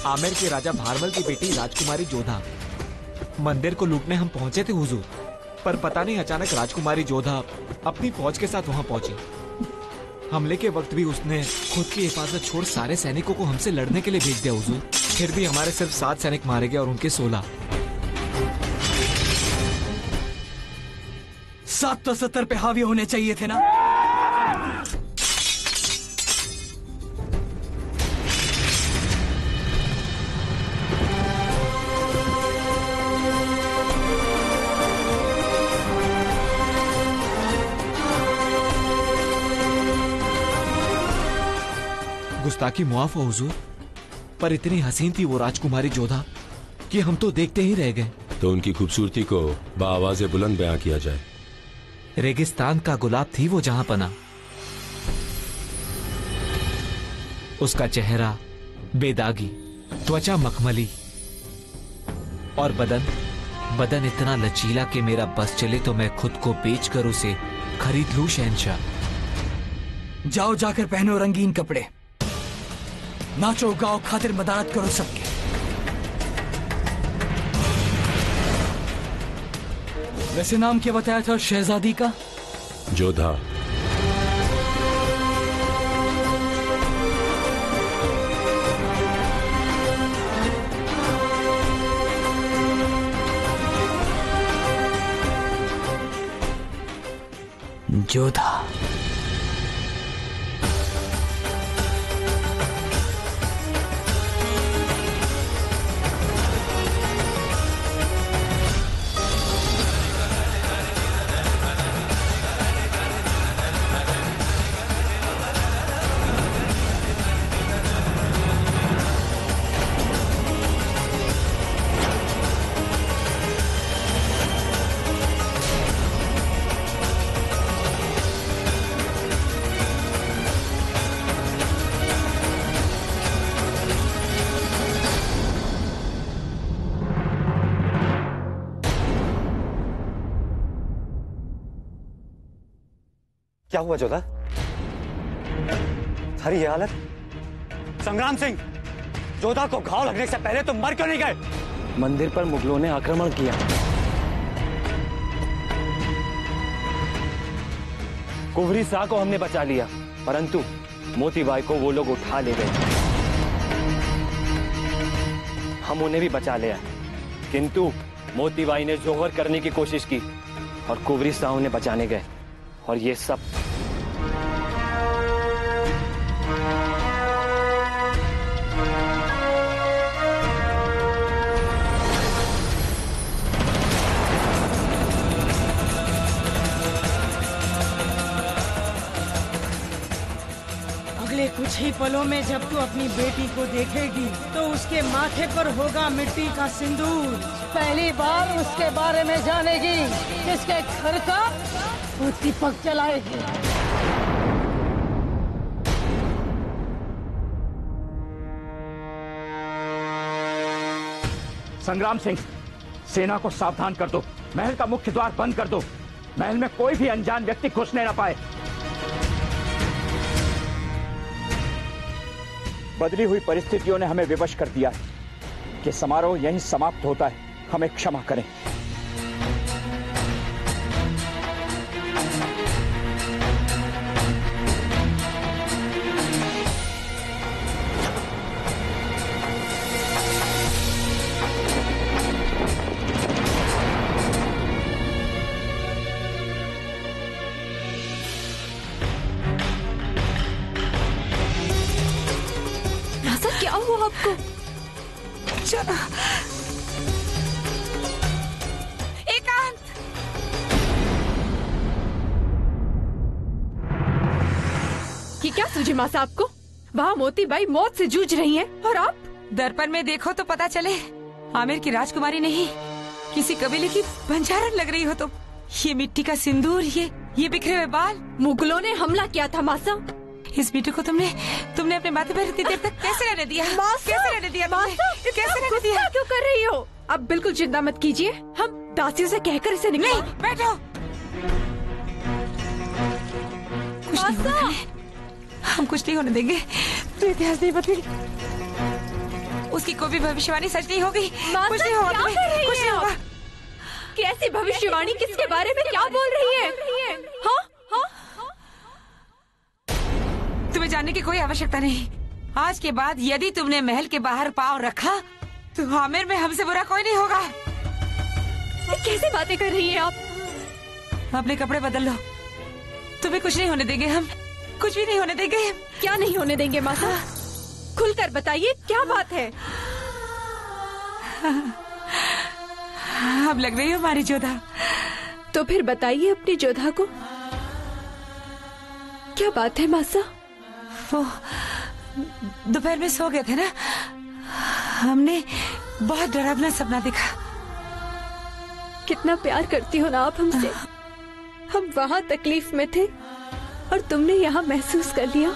आमेर के राजा भारमल की बेटी राजकुमारी जोधा। मंदिर को लूटने हम पहुंचे थे हुजूर, पर पता नहीं अचानक राजकुमारी जोधा अपनी फौज के साथ वहां पहुंची। हमले के वक्त भी उसने खुद की हिफाजत छोड़ सारे सैनिकों को हमसे लड़ने के लिए भेज दिया हुजूर। फिर भी हमारे सिर्फ 7 सैनिक मारे गए और उनके 16। 7 तो 70 पे हावी होने चाहिए थे ना। गुस्ताखी मुआफ हो हुजूर, पर इतनी हसीन थी वो राजकुमारी जोधा कि हम तो देखते ही रह गए। तो उनकी खूबसूरती को बाआवाज़े बुलंद बयां किया जाए। रेगिस्तान का गुलाब थी वो जहां पना। उसका चेहरा बेदागी, त्वचा मखमली और बदन इतना लचीला कि मेरा बस चले तो मैं खुद को बेचकर उसे खरीद लूं शहंशाह। जाओ जाकर पहनो रंगीन कपड़े, नाचो गाओ, खातिर मदारत करो सबके। वैसे नाम क्या बताया था शहजादी का? जोधा। जोधा। क्या हुआ जोधा? सारी ये हालत? संग्राम सिंह, जोधा को घाव लगने से पहले तुम मर क्यों नहीं गए? मंदिर पर मुगलों ने आक्रमण किया। कुंवरी शाह को हमने बचा लिया, परंतु मोतीबाई को वो लोग उठा ले गए। हम उन्हें भी बचा लिया, किंतु मोतीबाई ने जोहर करने की कोशिश की और कुंवरी शाह उन्हें बचाने गए। और ये सब अगले कुछ ही पलों में जब तू अपनी बेटी को देखेगी तो उसके माथे पर होगा मिट्टी का सिंदूर। पहली बार उसके बारे में जानेगी, किसके घर का वो दीपक जलाएगी। संग्राम सिंह, सेना को सावधान कर दो। महल का मुख्य द्वार बंद कर दो। महल में कोई भी अनजान व्यक्ति घुसने न पाए। बदली हुई परिस्थितियों ने हमें विवश कर दिया है कि समारोह यहीं समाप्त होता है। हमें क्षमा करें। क्या हुआ आपको? एकांत, ये क्या सूझे माँ साहब को? वहाँ मोतीबाई मौत से जूझ रही हैं और आप? दर्पण में देखो तो पता चले आमिर की राजकुमारी नहीं, किसी कबीले की बंजारन लग रही हो तुम। ये मिट्टी का सिंदूर, ये बिखरे हुए बाल। मुगलों ने हमला किया था मासा। इस बेटे को तुमने अपने माथे पर इतनी देर तक कैसे रहने दिया? कैसे रहने दिया? कैसे रहने दिया? क्यों कर रही हो? अब बिल्कुल चिंता मत कीजिए, हम दासियों से कहकर इसे निकाल। नहीं, बैठो। कुछ नहीं होने, हम कुछ नहीं होने देंगे। तो इतिहास नहीं बदली। उसकी कोई भी भविष्यवाणी सच नहीं होगी। माता, कुछ नहीं होगा क्या तुम्हें, कर रही कुछ हैं नहीं आप? होगा। कैसी भविष्यवाणी, किसके बारे में क्या बोल रही है? हाँ? तुम्हें जानने की कोई आवश्यकता नहीं। आज के बाद यदि तुमने महल के बाहर पाँव रखा तो आमिर में हमसे बुरा कोई नहीं होगा। कैसी बातें कर रही हैं आप? अपने कपड़े बदल लो, तुम्हें कुछ नहीं होने देंगे हम, कुछ भी नहीं होने देंगे। क्या नहीं होने देंगे माता? खुलकर बताइए, क्या बात है? अब लग रही हो हमारी जोधा। तो फिर बताइए अपनी जोधा को, क्या बात है मासा? वो दोपहर में सो गए थे ना, हमने बहुत डरावना सपना देखा। कितना प्यार करती हो ना आप हमसे। हम वहाँ तकलीफ में थे और तुमने यहाँ महसूस कर लिया।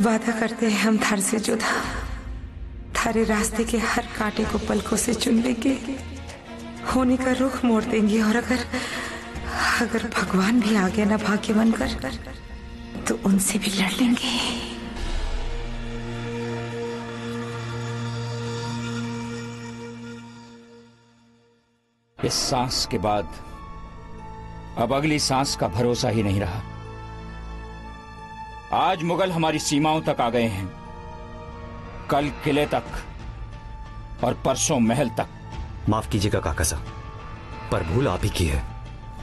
वादा करते हैं हम थारे से जोधा, थारे रास्ते के हर कांटे को पलकों से चुन लेंगे, होने का रुख मोड़ देंगे, और अगर भगवान भी आगे ना भाग्य बनकर तो उनसे भी लड़ लेंगे। इस सांस के बाद अब अगली सांस का भरोसा ही नहीं रहा। आज मुगल हमारी सीमाओं तक आ गए हैं, कल किले तक और परसों महल तक। माफ कीजिएगा काका साहब, पर भूल आप ही की है।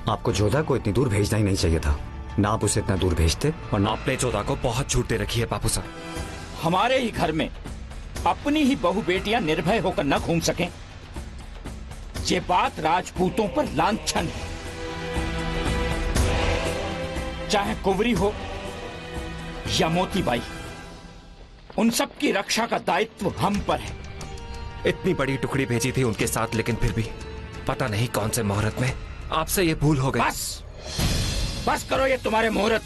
आपको जोधा को इतनी दूर भेजना ही नहीं चाहिए था। ना आप उसे इतना दूर भेजते और ना आपने जोधा को बहुत छूट दे रखी है बापू साहब। हमारे ही घर में अपनी ही बहू बेटियां निर्भय होकर न घूम सकें, ये बात राजपूतों पर लांछन है। चाहे कुंवरी हो या मोतीबाई, उन सब की रक्षा का दायित्व हम पर है। इतनी बड़ी टुकड़ी भेजी थी उनके साथ, लेकिन फिर भी पता नहीं कौन से मुहूर्त में आपसे ये भूल हो गई। बस करो ये तुम्हारे मुहूर्त।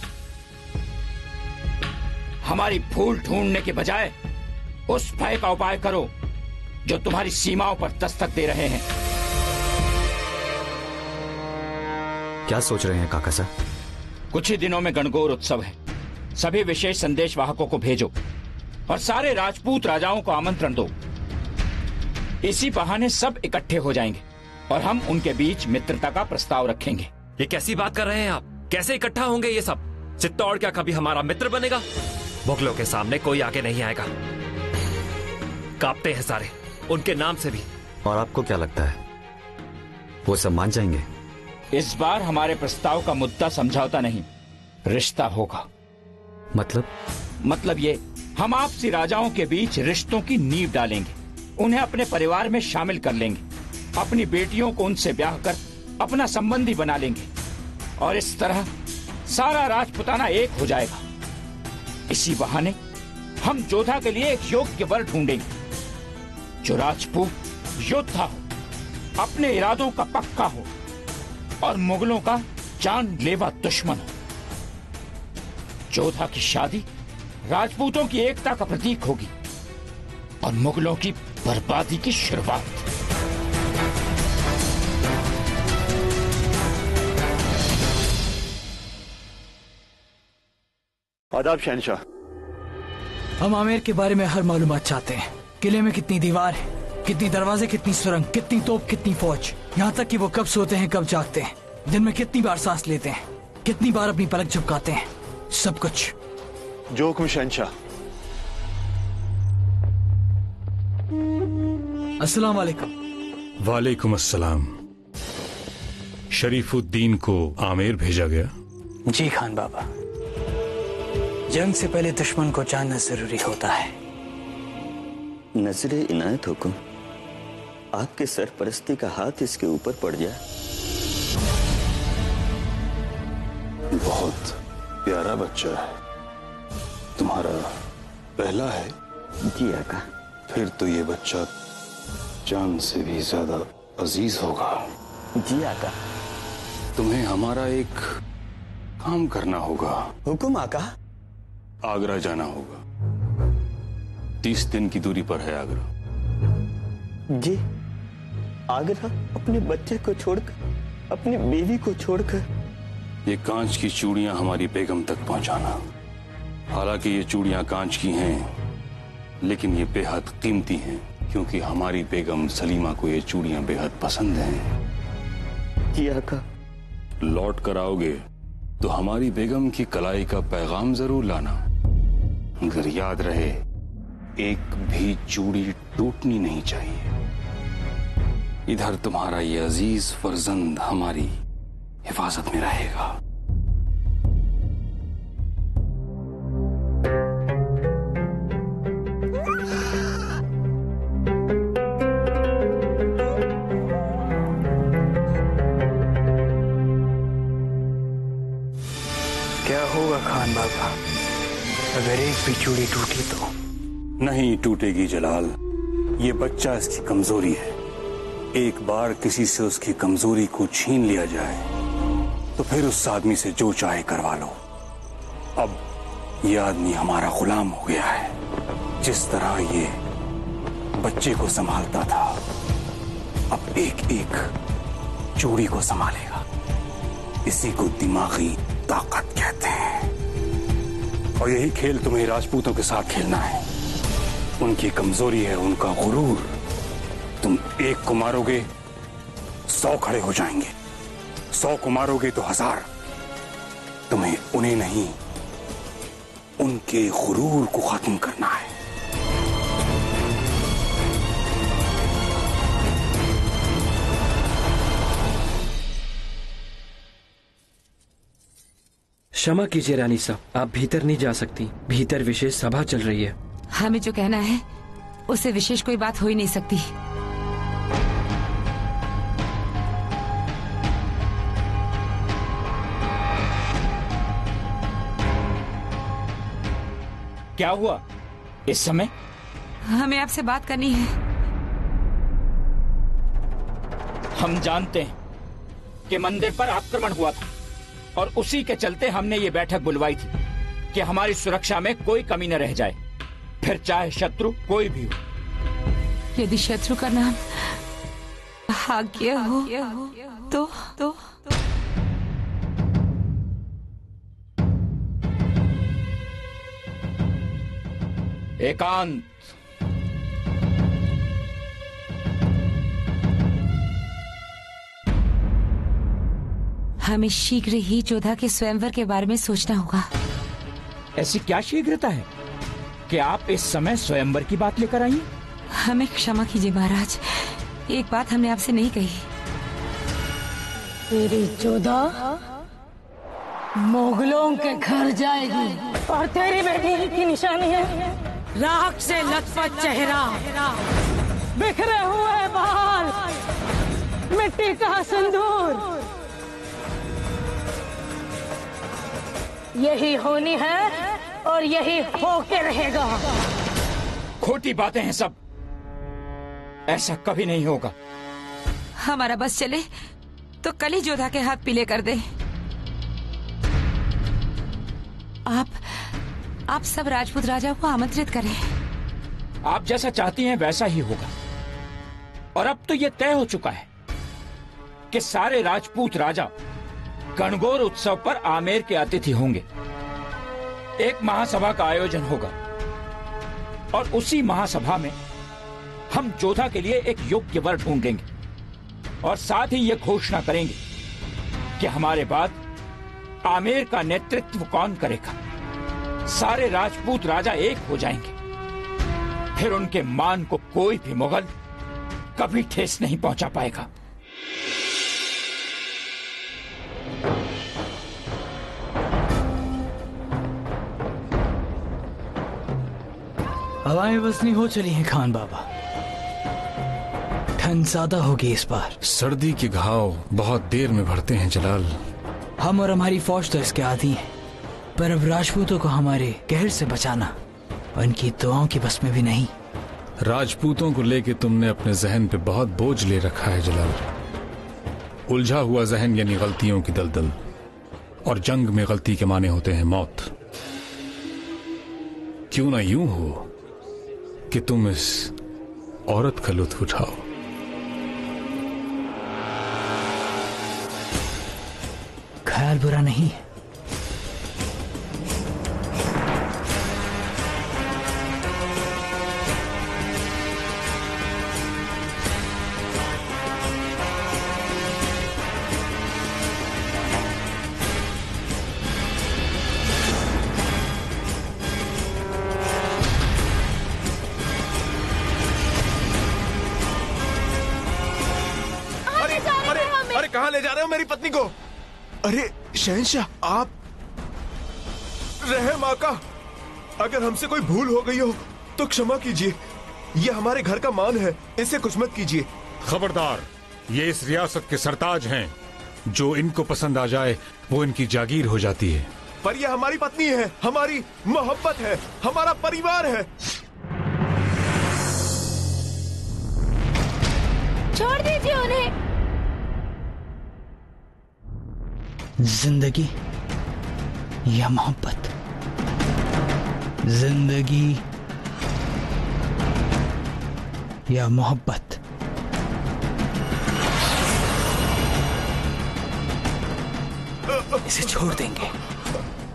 हमारी भूल ढूंढने के बजाय उस भय का उपाय करो जो तुम्हारी सीमाओं पर दस्तक दे रहे हैं। क्या सोच रहे हैं काका साहब? कुछ ही दिनों में गणगौर उत्सव है। सभी विशेष संदेश वाहकों को भेजो और सारे राजपूत राजाओं को आमंत्रण दो। इसी बहाने सब इकट्ठे हो जाएंगे और हम उनके बीच मित्रता का प्रस्ताव रखेंगे। ये कैसी बात कर रहे हैं आप? कैसे इकट्ठा होंगे ये सब? चित्तौड़ क्या कभी हमारा मित्र बनेगा? मुगलों के सामने कोई आगे नहीं आएगा। कांपते हैं सारे उनके नाम से भी। और आपको क्या लगता है वो सब मान जाएंगे? इस बार हमारे प्रस्ताव का मुद्दा समझौता नहीं, रिश्ता होगा। मतलब ये, हम आपसी राजाओं के बीच रिश्तों की नींव डालेंगे, उन्हें अपने परिवार में शामिल कर लेंगे, अपनी बेटियों को उनसे ब्याह कर अपना संबंधी बना लेंगे और इस तरह सारा राजपुताना एक हो जाएगा। इसी बहाने हम जोधा के लिए एक योग्य वर ढूंढेंगे जो राजपूत योद्धा हो, अपने इरादों का पक्का हो और मुगलों का जानलेवा दुश्मन हो। जोधा की शादी राजपूतों की एकता का प्रतीक होगी और मुगलों की बर्बादी की शुरुआत। आदाब शहनशाह। हम आमेर के बारे में हर मालूमात चाहते हैं। किले में कितनी दीवार है, कितनी दरवाजे, कितनी सुरंग, कितनी तोप, कितनी फौज, यहाँ तक कि वो कब सोते हैं कब जागते हैं, दिन में कितनी बार सांस लेते हैं, कितनी बार अपनी पलक झपकाते हैं, सब कुछ। जो हुक्म शहनशाह। अस्सलाम वालेकुम। वालेकुम अस्सलाम। शरीफुद्दीन को आमेर भेजा गया? जी खान बाबा, जंग से पहले दुश्मन को जानना जरूरी होता है। नजरे इनायत हुकुम, आपके सरपरस्ती का हाथ इसके ऊपर पड़ जाए। बहुत प्यारा बच्चा है। तुम्हारा पहला है? जी आका। फिर तो ये बच्चा जान से भी ज्यादा अजीज होगा। जी आका। तुम्हें हमारा एक काम करना होगा। हुकुम आका। आगरा जाना होगा। 30 दिन की दूरी पर है आगरा। जी। आगरा अपने बच्चे को छोड़कर, अपनी बीवी को छोड़कर। ये कांच की चूड़ियां हमारी बेगम तक पहुंचाना। हालांकि ये चूड़ियां कांच की हैं, लेकिन ये बेहद कीमती हैं, क्योंकि हमारी बेगम सलीमा को ये चूड़ियां बेहद पसंद हैं। जी आका। लौट कर आओगे तो हमारी बेगम की कलाई का पैगाम जरूर लाना, मगर याद रहे एक भी चूड़ी टूटनी नहीं चाहिए। इधर तुम्हारा ये अजीज फर्जंद हमारी हिफाजत में रहेगा। क्या होगा खान बाबा अगर एक भी चूड़ी टूटी तो? नहीं टूटेगी जलाल, ये बच्चा इसकी कमजोरी है। एक बार किसी से उसकी कमजोरी को छीन लिया जाए तो फिर उस आदमी से जो चाहे करवा लो। अब ये आदमी हमारा गुलाम हो गया है। जिस तरह ये बच्चे को संभालता था, अब एक एक चूड़ी को संभालेगा। इसी को दिमागी ताकत कहते हैं। और यही खेल तुम्हें राजपूतों के साथ खेलना है। उनकी कमजोरी है उनका गुरूर। तुम एक को मारोगे 100 खड़े हो जाएंगे, 100 को मारोगे तो 1000। तुम्हें उन्हें नहीं, उनके गुरूर को खत्म करना है। क्षमा कीजिए रानी साहब, आप भीतर नहीं जा सकती। भीतर विशेष सभा चल रही है। हमें जो कहना है उससे विशेष कोई बात हो ही नहीं सकती। क्या हुआ इस समय? हमें आपसे बात करनी है। हम जानते हैं कि मंदिर पर आक्रमण हुआ था और उसी के चलते हमने ये बैठक बुलवाई थी कि हमारी सुरक्षा में कोई कमी न रह जाए, फिर चाहे शत्रु कोई भी हो। यदि शत्रु का नाम भाग्य हो तो एकांत। हमें शीघ्र ही जोधा के स्वयंवर के बारे में सोचना होगा। ऐसी क्या शीघ्रता है कि आप इस समय स्वयंवर की बात लेकर आई? हमें क्षमा कीजिए महाराज, एक बात हमने आपसे नहीं कही। तेरी जोधा मुगलों के घर जाएगी और तेरी बेटी की निशानी है राख से लथपथ चेहरा, बिखरे हुए बाल, मिट्टी का सिंदूर। यही होनी है और यही होके रहेगा। खोटी बातें हैं सब, ऐसा कभी नहीं होगा। हमारा बस चले तो कल ही जोधा के हाथ पीले कर दे। आप सब राजपूत राजा को आमंत्रित करें। आप जैसा चाहती हैं वैसा ही होगा। और अब तो ये तय हो चुका है कि सारे राजपूत राजा गणगौर उत्सव पर आमेर के अतिथि होंगे। एक महासभा का आयोजन होगा और उसी महासभा में हम जोधा के लिए एक योग्य वर ढूंढेंगे और साथ ही ये घोषणा करेंगे कि हमारे बाद आमेर का नेतृत्व कौन करेगा। सारे राजपूत राजा एक हो जाएंगे, फिर उनके मान को कोई भी मुगल कभी ठेस नहीं पहुंचा पाएगा। हवाएं बसनी हो चली हैं खान बाबा। ठंड ज्यादा होगी इस बार। सर्दी के घाव बहुत देर में भरते हैं जलाल। हम और हमारी फौज तो इसके आदी है, पर अब राजपूतों को हमारे कहर से बचाना उनकी दुआओं की बस में भी नहीं। राजपूतों को लेके तुमने अपने जहन पे बहुत बोझ ले रखा है जलाल। उलझा हुआ जहन यानी गलतियों की दलदल, और जंग में गलती के माने होते हैं मौत। क्यों ना यूं हो कि तुम इस औरत का लुत्फ उठाओ। ख्याल बुरा नहीं है। करने जा रहे हो मेरी पत्नी को? अरे शहंशाह, आप रहम आका, अगर हमसे कोई भूल हो गई हो तो क्षमा कीजिए। ये हमारे घर का मान है, इसे कुछ मत कीजिए। खबरदार, ये इस रियासत के सरताज हैं। जो इनको पसंद आ जाए वो इनकी जागीर हो जाती है। पर ये हमारी पत्नी है, हमारी मोहब्बत है, हमारा परिवार है। छोड़ दीजिए उन्हें। जिंदगी या मोहब्बत? जिंदगी या मोहब्बत? इसे छोड़ देंगे,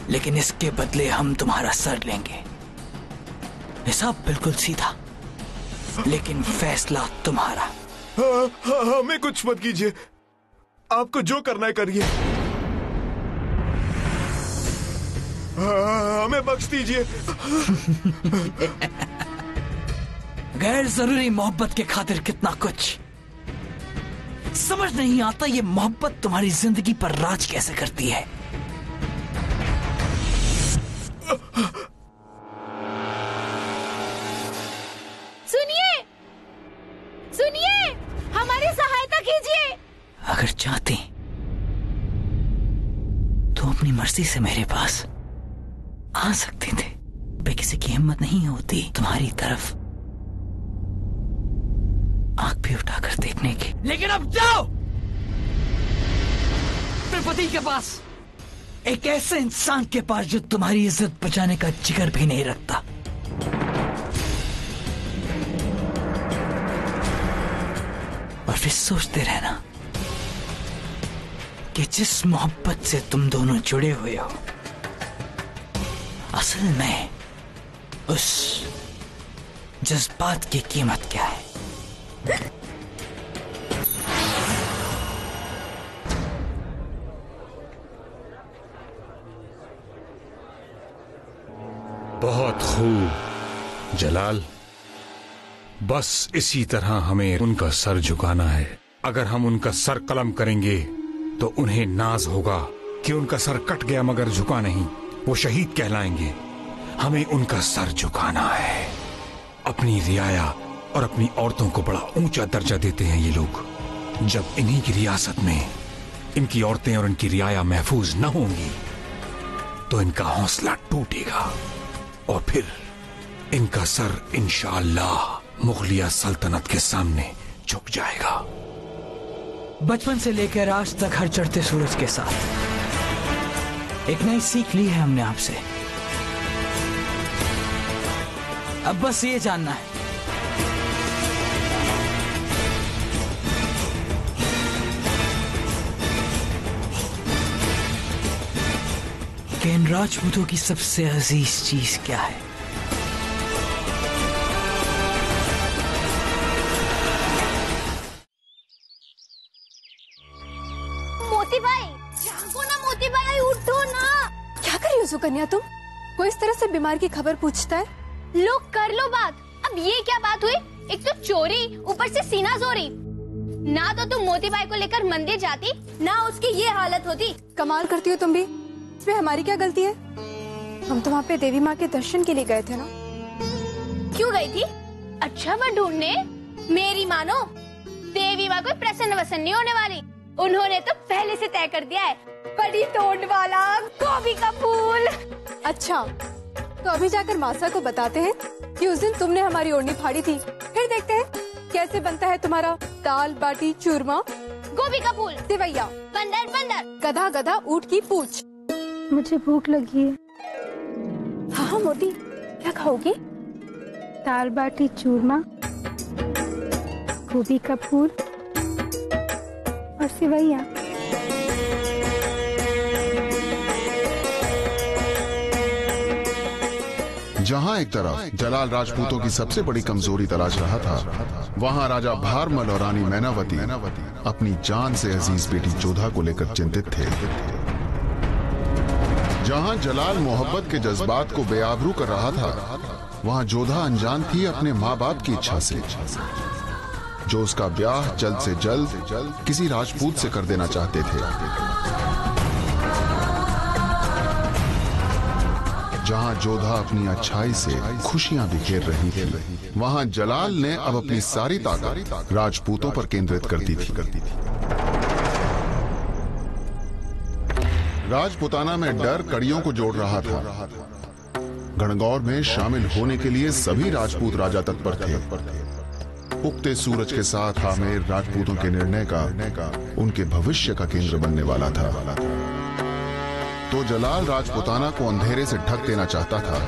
लेकिन इसके बदले हम तुम्हारा सर लेंगे। हिसाब बिल्कुल सीधा, लेकिन फैसला तुम्हारा। हमें कुछ मत कीजिए, आपको जो करना है करिए। हमें बख्श दीजिए। गैर जरूरी मोहब्बत के खातिर कितना कुछ। समझ नहीं आता ये मोहब्बत तुम्हारी जिंदगी पर राज कैसे करती है। सुनिए, सुनिए, हमारी सहायता कीजिए। अगर चाहती तो अपनी मर्जी से मेरे पास आ सकते थे। पे किसी की हिम्मत नहीं होती तुम्हारी तरफ आंख भी उठाकर देखने की। लेकिन अब जाओ अपने पति के पास, एक ऐसे इंसान के पास जो तुम्हारी इज्जत बचाने का जिगर भी नहीं रखता। और फिर सोचते रहना कि जिस मोहब्बत से तुम दोनों जुड़े हुए हो, असल में उस जज्बात की कीमत क्या है। बहुत खूब जलाल, बस इसी तरह हमें उनका सर झुकाना है। अगर हम उनका सर कलम करेंगे तो उन्हें नाज होगा कि उनका सर कट गया मगर झुका नहीं, वो शहीद कहलाएंगे। हमें उनका सर झुकाना है। अपनी रियाया और अपनी औरतों को बड़ा ऊंचा दर्जा देते हैं ये लोग। जब इन्हीं की रियासत में इनकी औरतें और इनकी रियाया महफूज न होंगी तो इनका हौसला टूटेगा और फिर इनका सर इंशाअल्लाह मुगलिया सल्तनत के सामने झुक जाएगा। बचपन से लेकर आज तक हर चढ़ते सूरज के साथ एक नई सीख ली है हमने आपसे। अब बस ये जानना है कि इन राजपूतों की सबसे अजीज चीज क्या है। मोती भाई, जागो ना मोती भाई, उठो ना। क्या कर रही हो सुकन्या तुम? वो इस तरह से बीमार की खबर पूछता है। लो कर लो बात। अब ये क्या बात हुई? एक तो चोरी, ऊपर से सीना जोरी। ना तो तुम मोती भाई को लेकर मंदिर जाती, ना उसकी ये हालत होती। कमाल करती हो तुम भी। इसमें हमारी क्या गलती है? हम तो वहाँ पे देवी माँ के दर्शन के लिए गए थे ना। क्यों गई थी? अच्छा वो ढूंढने। मेरी मानो, देवी माँ कोई प्रसन्न वसन नहीं होने वाली। उन्होंने तो पहले से तय कर दिया है, बड़ी तोड़ वाला गोभी का फूल। अच्छा, तो अभी जाकर मासा को बताते हैं कि उस दिन तुमने हमारी ओढ़नी फाड़ी थी। फिर देखते हैं कैसे बनता है तुम्हारा दाल बाटी चूरमा। गोभी का फूल, सेवैया, बंदर बंदर, गधा गधा ऊँट की पूछ। मुझे भूख लगी है। हाँ हाँ मोटी, क्या खाओगी? दाल बाटी चूरमा, गोभी का फूल और सेवैया। जहां एक तरफ जलाल राजपूतों की सबसे बड़ी कमजोरी तलाश रहा था, वहां राजा भारमल और रानी मैनावती अपनी जान से अजीज बेटी जोधा को लेकर चिंतित थे। जहां जलाल मोहब्बत के जज्बात को बेआबरू कर रहा था, वहां जोधा अनजान थी अपने माँ बाप की इच्छा से। जो उसका ब्याह जल्द से जल्द किसी राजपूत से कर देना चाहते थे। जहां जोधा अपनी अच्छाई से खुशियां बिखेर रही थी, वहां जलाल ने अब अपनी सारी ताकत राजपूतों पर केंद्रित कर दी थी। राजपुताना में डर कड़ियों को जोड़ रहा था। गणगौर में शामिल होने के लिए सभी राजपूत राजा तत्पर थे। उगते सूरज के साथ आमेर राजपूतों के निर्णय का उनके भविष्य का केंद्र बनने वाला था। तो जलाल राजपुताना को अंधेरे से ढक देना चाहता था।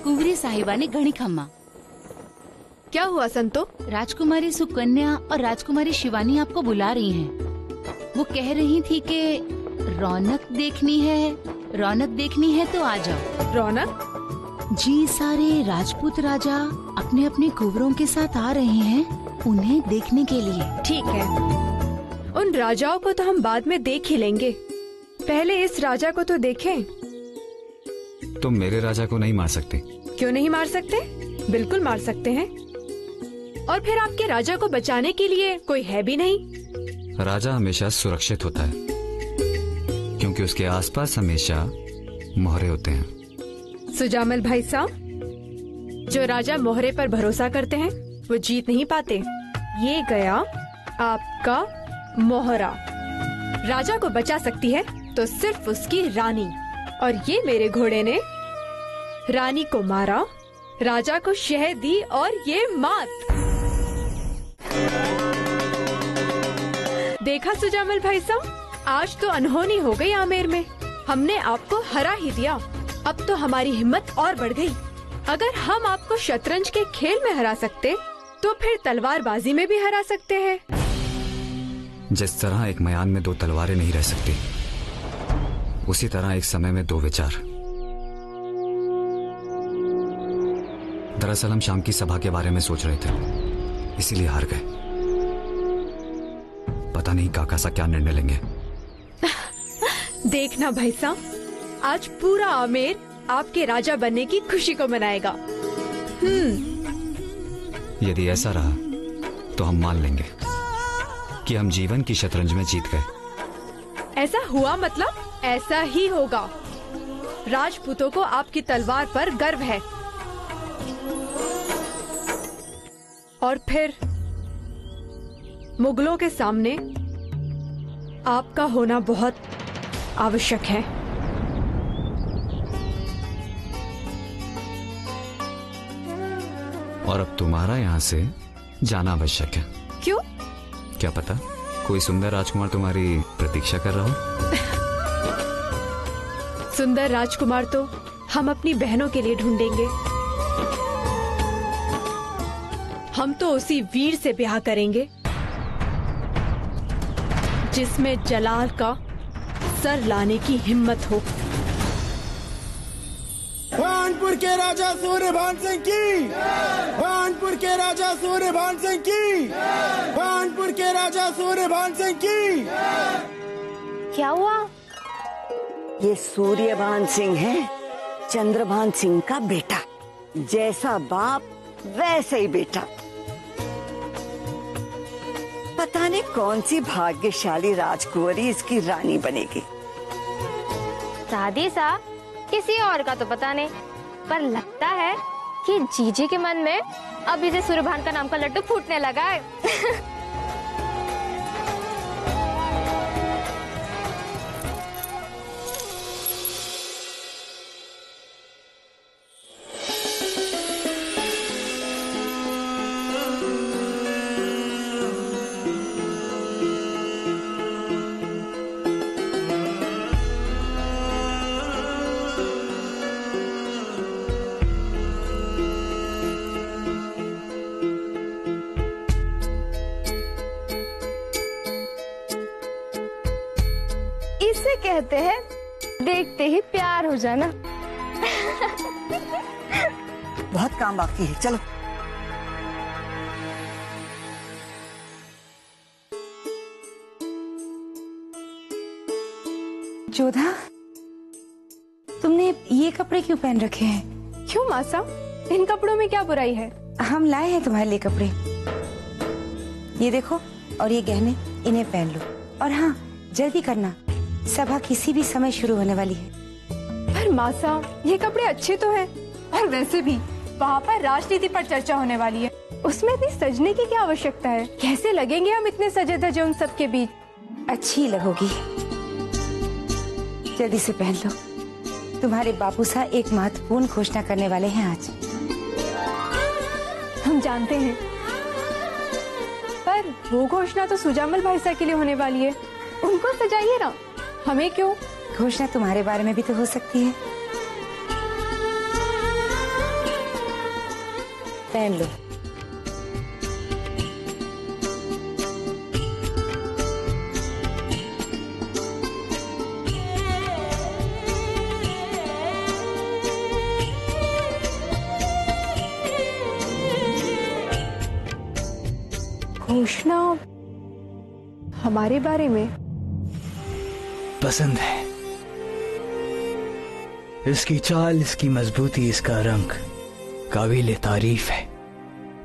कुंवरी साहिबा ने घणी खम्मा। क्या हुआ संतो? राजकुमारी सुकन्या और राजकुमारी शिवानी आपको बुला रही हैं। वो कह रही थी कि रौनक देखनी है तो आ जाओ। रौनक? जी, सारे राजपूत राजा अपने अपने कुंवरों के साथ आ रहे हैं उन्हें देखने के लिए। ठीक है, उन राजाओं को तो हम बाद में देख ही लेंगे, पहले इस राजा को तो देखें। तुम मेरे राजा को नहीं मार सकते। क्यों नहीं मार सकते? बिल्कुल मार सकते हैं। और फिर आपके राजा को बचाने के लिए कोई है भी नहीं। राजा हमेशा सुरक्षित होता है क्योंकि उसके आसपास हमेशा मोहरे होते हैं। सुजामल भाई साहब, जो राजा मोहरे पर भरोसा करते हैं वो जीत नहीं पाते। ये गया आपका मोहरा। राजा को बचा सकती है तो सिर्फ उसकी रानी, और ये मेरे घोड़े ने रानी को मारा, राजा को शह दी और ये मात। देखा सुजामल भाई साहब, आज तो अनहोनी हो गई आमेर में। हमने आपको हरा ही दिया। अब तो हमारी हिम्मत और बढ़ गई। अगर हम आपको शतरंज के खेल में हरा सकते तो फिर तलवारबाजी में भी हरा सकते हैं। जिस तरह एक मयान में दो तलवारें नहीं रह सकती, उसी तरह एक समय में दो विचार। दरअसल हम शाम की सभा के बारे में सोच रहे थे, इसीलिए हार गए। पता नहीं काका सा क्या निर्णय लेंगे। देखना भाई साहब, आज पूरा आमेर आपके राजा बनने की खुशी को मनाएगा। यदि ऐसा रहा तो हम मान लेंगे कि हम जीवन की शतरंज में जीत गए। ऐसा हुआ मतलब ऐसा ही होगा। राजपूतों को आपकी तलवार पर गर्व है, और फिर मुगलों के सामने आपका होना बहुत आवश्यक है। और अब तुम्हारा यहाँ से जाना आवश्यक है। क्यों? क्या पता कोई सुंदर राजकुमार तुम्हारी प्रतीक्षा कर रहा हो। सुंदर राजकुमार तो हम अपनी बहनों के लिए ढूंढेंगे। हम तो उसी वीर से ब्याह करेंगे जिसमें जलाल का सर लाने की हिम्मत हो। भानपुर के राजा सूर्यभान सिंह की, भानपुर के राजा सूर्यभान सिंह की, भानपुर के राजा सूर्यभान सिंह की। क्या हुआ? ये सूर्यभान सिंह है, चंद्रभान सिंह का बेटा। जैसा बाप वैसे ही बेटा। पता नहीं कौन सी भाग्यशाली राजकुंवरी इसकी रानी बनेगी। दादी साहब, किसी और का तो पता नहीं, पर लगता है कि जीजी के मन में अब इसे सूर्यभान का नाम का लड्डू फूटने लगा है। इसे कहते हैं देखते ही प्यार हो जाना। बहुत काम बाकी है, चलो। जोधा, तुमने ये कपड़े क्यों पहन रखे हैं? क्यों मासा, इन कपड़ों में क्या बुराई है? हम लाए हैं तुम्हारे लिए कपड़े। ये देखो, और ये गहने, इन्हें पहन लो। और हाँ, जल्दी करना, सभा किसी भी समय शुरू होने वाली है। पर मासा, ये कपड़े अच्छे तो हैं, और वैसे भी वहाँ पर राजनीति पर चर्चा होने वाली है, उसमें इतनी सजने की क्या आवश्यकता है? कैसे लगेंगे हम इतने सजे धजे उन सब के बीच? अच्छी लगोगी, जल्दी से पहन लो। तुम्हारे बापू साहब एक महत्वपूर्ण घोषणा करने वाले हैं आज। हम जानते हैं, पर वो घोषणा तो सुजामल भाई साहब के लिए होने वाली है, उनको सजाइए ना, हमें क्यों? घोषणा तुम्हारे बारे में भी तो हो सकती है। पहन लो। घोषणा हमारे बारे में पसंद है। इसकी चाल, इसकी मजबूती, इसका रंग काबिल तारीफ है।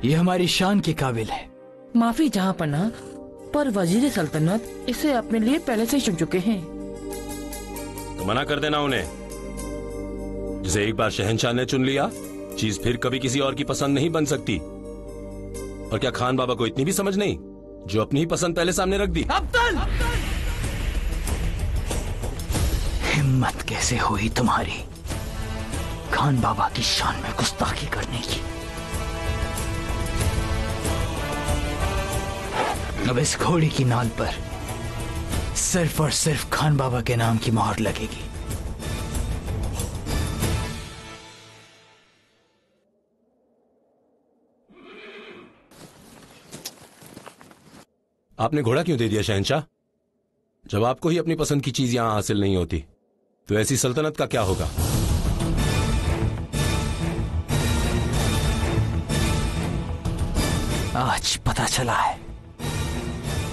ये हमारी शान के काबिल है। माफी जहांपना, पर वजीर सल्तनत इसे अपने लिए पहले से ही चुन चुके हैं। तो मना कर देना उन्हें। जिसे एक बार शहंशाह ने चुन लिया, चीज फिर कभी किसी और की पसंद नहीं बन सकती। और क्या खान बाबा को इतनी भी समझ नहीं, जो अपनी ही पसंद पहले सामने रख दी? हिम्मत कैसे हुई तुम्हारी खान बाबा की शान में गुस्ताखी करने की? अब इस घोड़ी की नाल पर सिर्फ और सिर्फ खान बाबा के नाम की मोहर लगेगी। आपने घोड़ा क्यों दे दिया शहंशाह? जब आपको ही अपनी पसंद की चीज यहां हासिल नहीं होती, तो ऐसी सल्तनत का क्या होगा? आज पता चला है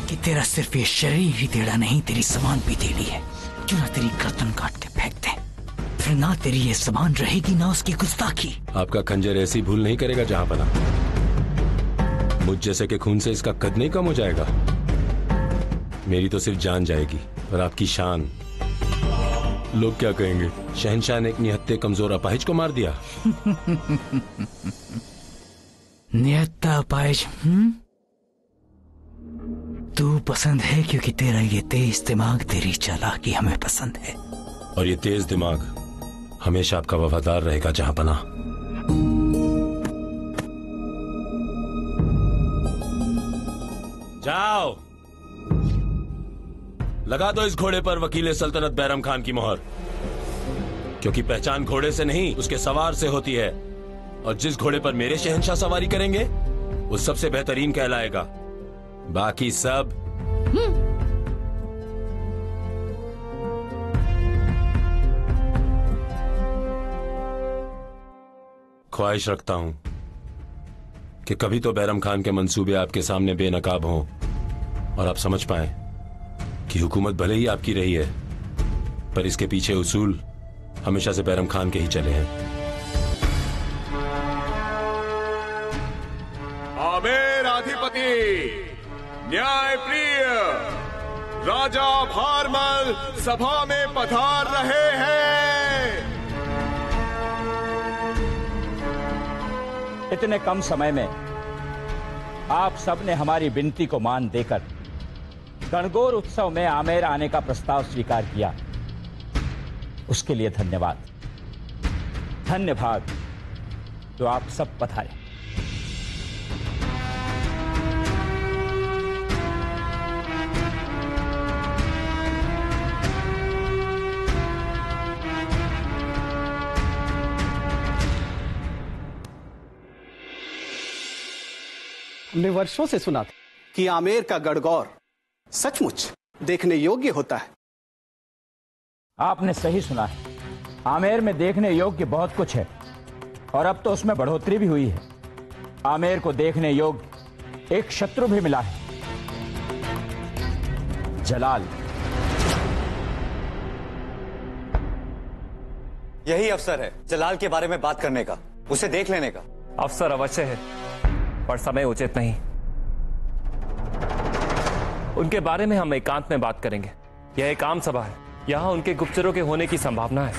कि तेरा सिर्फ ये शरीर ही टेढ़ा नहीं, तेरी जबान भी टेढ़ी है। क्यों ना तेरी गर्दन काट के फेंक दे, फिर ना तेरी ये जबान रहेगी ना उसकी गुस्ताखी। आपका खंजर ऐसी भूल नहीं करेगा जहां पना। मुझ जैसे के खून से इसका कद नहीं कम हो जाएगा। मेरी तो सिर्फ जान जाएगी, और आपकी शान। लोग क्या कहेंगे, शहंशाह ने एक निहत्ते कमजोर अपाहिज को मार दिया। निहत्ता अपाहिज? तू पसंद है क्योंकि तेरा ये तेज दिमाग, तेरी चालाकी हमें पसंद है। और ये तेज दिमाग हमेशा आपका वफादार रहेगा जहां पना। जाओ, लगा दो इस घोड़े पर वकील सल्तनत बैरम खान की मोहर, क्योंकि पहचान घोड़े से नहीं उसके सवार से होती है। और जिस घोड़े पर मेरे शहंशाह सवारी करेंगे, वो सबसे बेहतरीन कहलाएगा। बाकी सब ख्वाहिश रखता हूं कि कभी तो बैरम खान के मंसूबे आपके सामने बेनकाब हों, और आप समझ पाएं कि हुकूमत भले ही आपकी रही है, पर इसके पीछे उसूल हमेशा से बैरम खान के ही चले हैं। आमेर अधिपति, न्याय प्रिय राजा भारमल सभा में पधार रहे हैं। इतने कम समय में आप सबने हमारी विनती को मान देकर गणगौर उत्सव में आमेर आने का प्रस्ताव स्वीकार किया, उसके लिए धन्यवाद। धन्यवाद तो आप सब पधारे। हमने वर्षों से सुना था कि आमेर का गणगौर सचमुच देखने योग्य होता है। आपने सही सुना है। आमेर में देखने योग्य बहुत कुछ है और अब तो उसमें बढ़ोतरी भी हुई है। आमेर को देखने योग्य एक शत्रु भी मिला है, जलाल। यही अवसर है जलाल के बारे में बात करने का, उसे देख लेने का। अवसर अवश्य है, पर समय उचित नहीं। उनके बारे में हम एकांत में बात करेंगे। यह एक आम सभा है, यहां उनके गुप्तचरों के होने की संभावना है।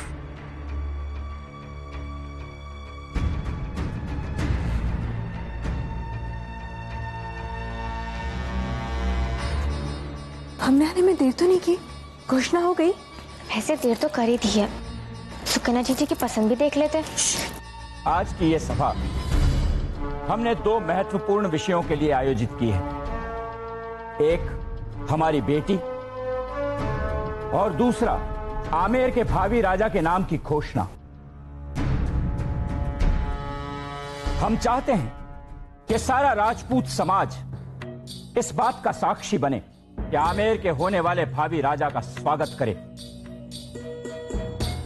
हमने आने में देर तो नहीं की, घोषणा हो गई। ऐसे देर तो कर ही दी है, सुकन्या जी की पसंद भी देख लेते। आज की ये सभा हमने 2 महत्वपूर्ण विषयों के लिए आयोजित की है। एक हमारी बेटी और दूसरा आमेर के भावी राजा के नाम की घोषणा। हम चाहते हैं कि सारा राजपूत समाज इस बात का साक्षी बने कि आमेर के होने वाले भावी राजा का स्वागत करे,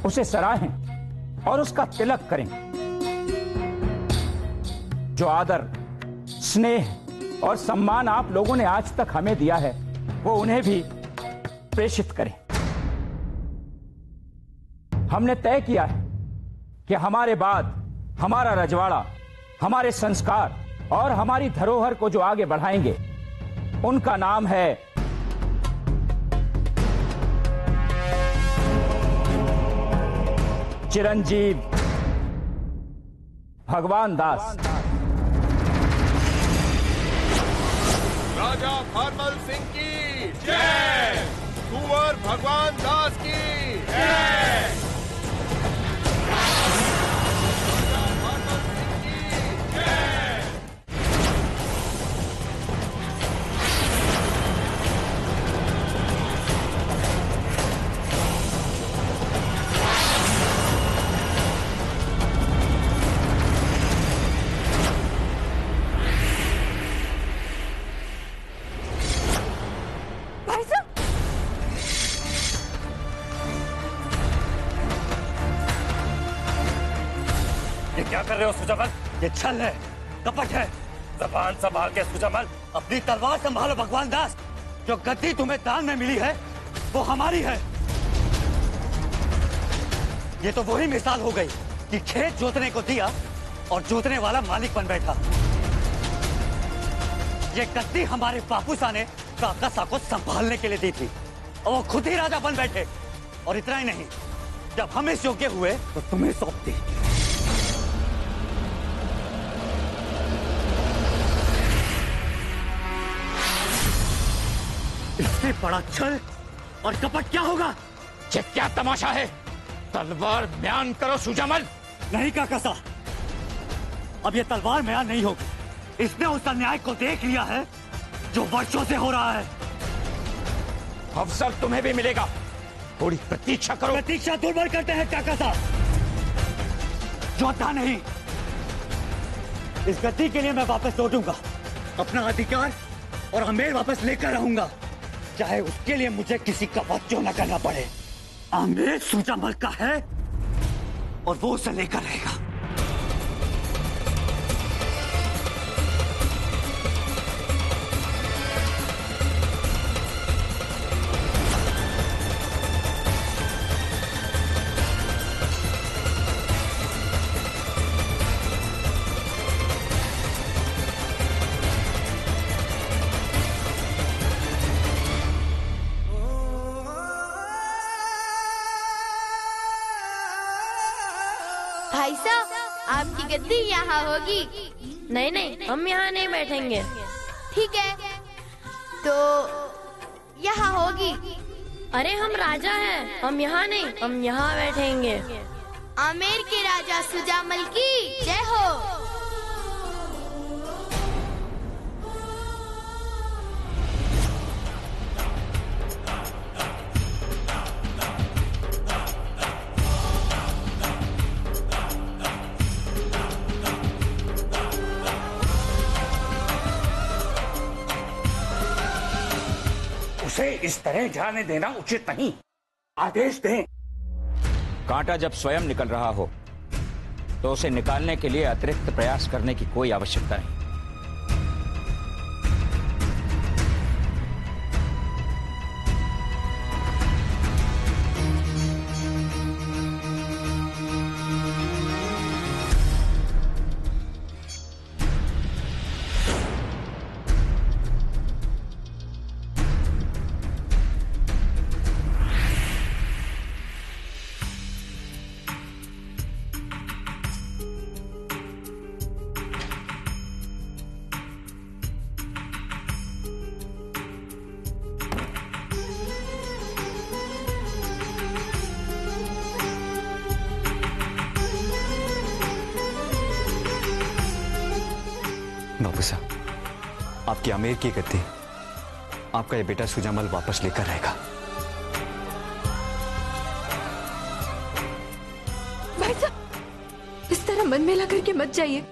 उसे सराहें और उसका तिलक करें। जो आदर, स्नेह और सम्मान आप लोगों ने आज तक हमें दिया है, वो उन्हें भी प्रेषित करें। हमने तय किया है कि हमारे बाद हमारा रजवाड़ा, हमारे संस्कार और हमारी धरोहर को जो आगे बढ़ाएंगे, उनका नाम है चिरंजीव भगवान दास। राजा भारमल सिंह की जय, कुंवर भगवान दास की जय। क्या कर रहे हो सुजामल? ये छल है, कपट है। जबान संभाल के सुजामल। अपनी तलवार संभालो भगवान दास। जो गद्दी तुम्हें दान में मिली है वो हमारी है। ये तो वही मिसाल हो गई कि खेत जोतने को दिया और जोतने वाला मालिक बन बैठा। ये गद्दी हमारे बापूसा ने काकासा को संभालने के लिए दी थी और वो खुद ही राजा बन बैठे। और इतना ही नहीं, जब हम इस योग्य हुए तो तुम्हें सौंप दी। इससे बड़ा छल और कपट क्या होगा? ये क्या तमाशा है? तलवार म्यान करो सुजामल। नहीं काकासा, अब ये तलवार म्यान नहीं होगी। इसने उस अन्याय को देख लिया है जो वर्षों से हो रहा है। अवसर तुम्हें भी मिलेगा, थोड़ी प्रतीक्षा करो। प्रतीक्षा दुर्बल करते हैं काकासा, जोधा नहीं। इस गद्दी के लिए मैं वापस लौटूंगा, अपना अधिकार और आमेर वापस लेकर रहूंगा, चाहे उसके लिए मुझे किसी का वध क्यों न करना पड़े। आमेर सुजामल का है और वो उसे लेकर रहेगा। भाई साहब, आपकी गद्दी यहाँ होगी। नहीं नहीं, हम यहाँ नहीं बैठेंगे। ठीक है, तो यहाँ होगी। अरे हम राजा हैं, हम यहाँ नहीं, हम यहाँ बैठेंगे। आमेर के राजा सुजामल की जय हो। उसे इस तरह जाने देना उचित नहीं। आदेश दें कांटा जब स्वयं निकल रहा हो तो उसे निकालने के लिए अतिरिक्त प्रयास करने की कोई आवश्यकता नहीं। बापू साहब, आपकी आमेर की गद्दी आपका ये बेटा सुजामल वापस लेकर रहेगा। भाई साहब, इस तरह मन में लगा करके मत जाइए,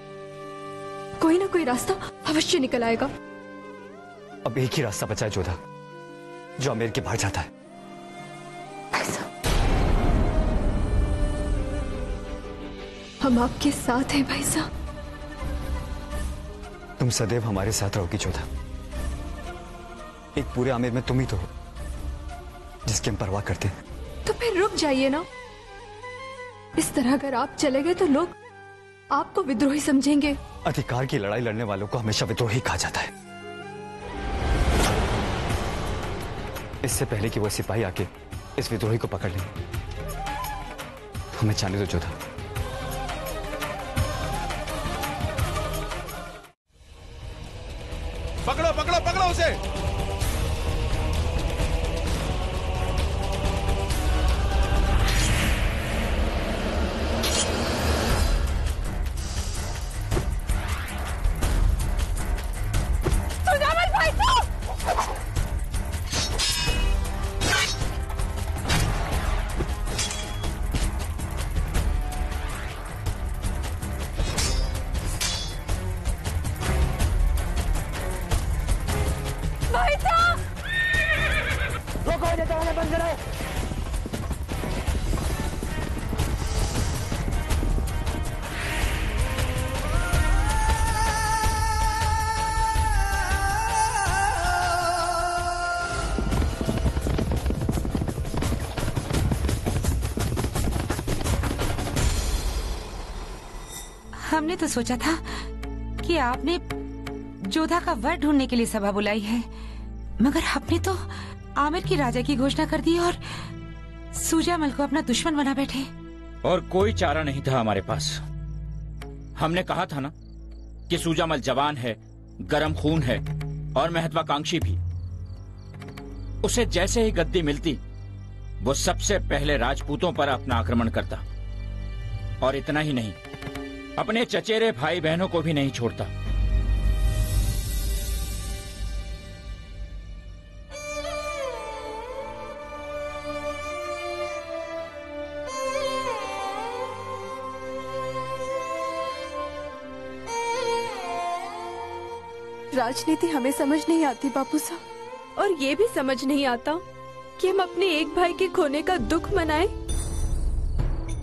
कोई ना कोई रास्ता अवश्य निकल आएगा। अब एक ही रास्ता बचा है जोधा, जो आमेर के बाहर जाता है। भाई साहब, हम आपके साथ हैं भाई साहब। तुम सदैव हमारे साथ रहोगी जोधा। एक पूरे आमेर में तुम ही तो हो जिसकी हम परवाह करते हैं। तो फिर रुक जाइए ना। इस तरह अगर आप चले गए तो लोग आपको विद्रोही समझेंगे। अधिकार की लड़ाई लड़ने वालों को हमेशा विद्रोही कहा जाता है। इससे पहले कि वो सिपाही आके इस विद्रोही को पकड़ लें, हमें जाने दो जोधा। पकड़ो पकड़ो पकड़ो उसे। सुजामल भाई साहब! भाई साहब! रोको, ये दरवाजा बंद करो। हमने तो सोचा था कि आपने जोधा का वर ढूंढने के लिए सभा बुलाई है, मगर आपने तो आमिर की राजा की घोषणा कर दी और सुजामल को अपना दुश्मन बना बैठे। और कोई चारा नहीं था हमारे पास। हमने कहा था ना कि सुजामल जवान है, गरम खून है और महत्वाकांक्षी भी। उसे जैसे ही गद्दी मिलती वो सबसे पहले राजपूतों पर अपना आक्रमण करता, और इतना ही नहीं, अपने चचेरे भाई बहनों को भी नहीं छोड़ता। राजनीति हमें समझ नहीं आती बापू साहब, और ये भी समझ नहीं आता कि हम अपने एक भाई के खोने का दुख मनाएं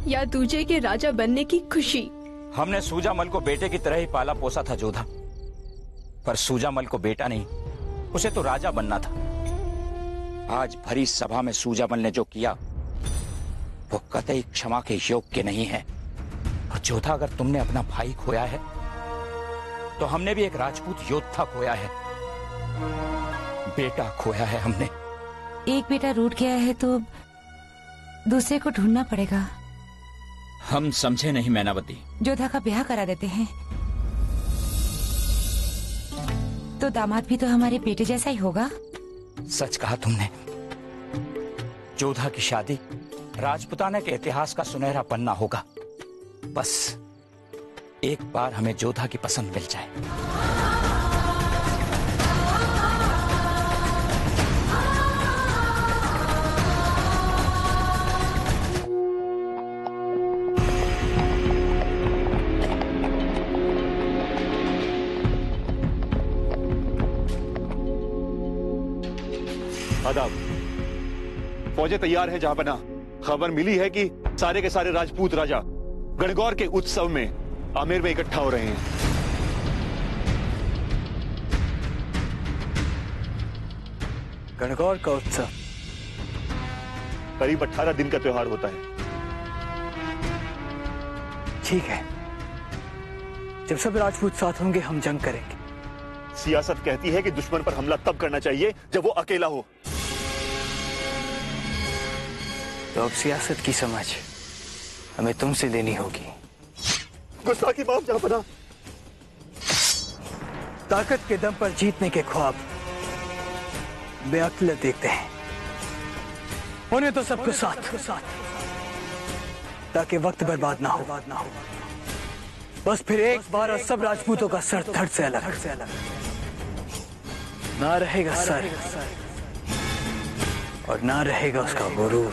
या दूजे के राजा बनने की खुशी। हमने सुजामल को बेटे की तरह ही पाला पोसा था जोधा, पर सुजामल को बेटा नहीं, उसे तो राजा बनना था। आज भरी सभा में सुजामल ने जो किया वो कतई क्षमा के योग्य नहीं है। और जोधा, अगर तुमने अपना भाई खोया है तो हमने भी एक राजपूत योद्धा खोया है, बेटा खोया है हमने। एक बेटा रूठ गया है तो दूसरे को ढूंढना पड़ेगा। हम समझे नहीं मैनावती। जोधा का ब्याह करा देते हैं तो दामाद भी तो हमारे बेटे जैसा ही होगा। सच कहा तुमने। जोधा की शादी राजपुताना के इतिहास का सुनहरा पन्ना होगा। बस एक बार हमें जोधा की पसंद मिल जाए। आदाब। फौजें तैयार हैं जहां बना। खबर मिली है कि सारे के सारे राजपूत राजा गणगौर के उत्सव में आमेर में इकट्ठा हो रहे हैं। गणगौर का उत्सव करीब 18 दिन का त्योहार होता है। ठीक है, जब सब राजपूत साथ होंगे हम जंग करेंगे। सियासत कहती है कि दुश्मन पर हमला तब करना चाहिए जब वो अकेला हो। तो अब सियासत की समझ हमें तुमसे देनी होगी। गुस्ताखी माफ जहांपनाह। ताकत के दम पर जीतने के ख्वाब बेअक्ल देखते हैं। होने तो सबको साथ, ताकि वक्त बर्बाद ना हो। बस फिर एक बार और सब राजपूतों का सर धड़ से अलग ना रहेगा सर, और ना रहेगा उसका गुरूर।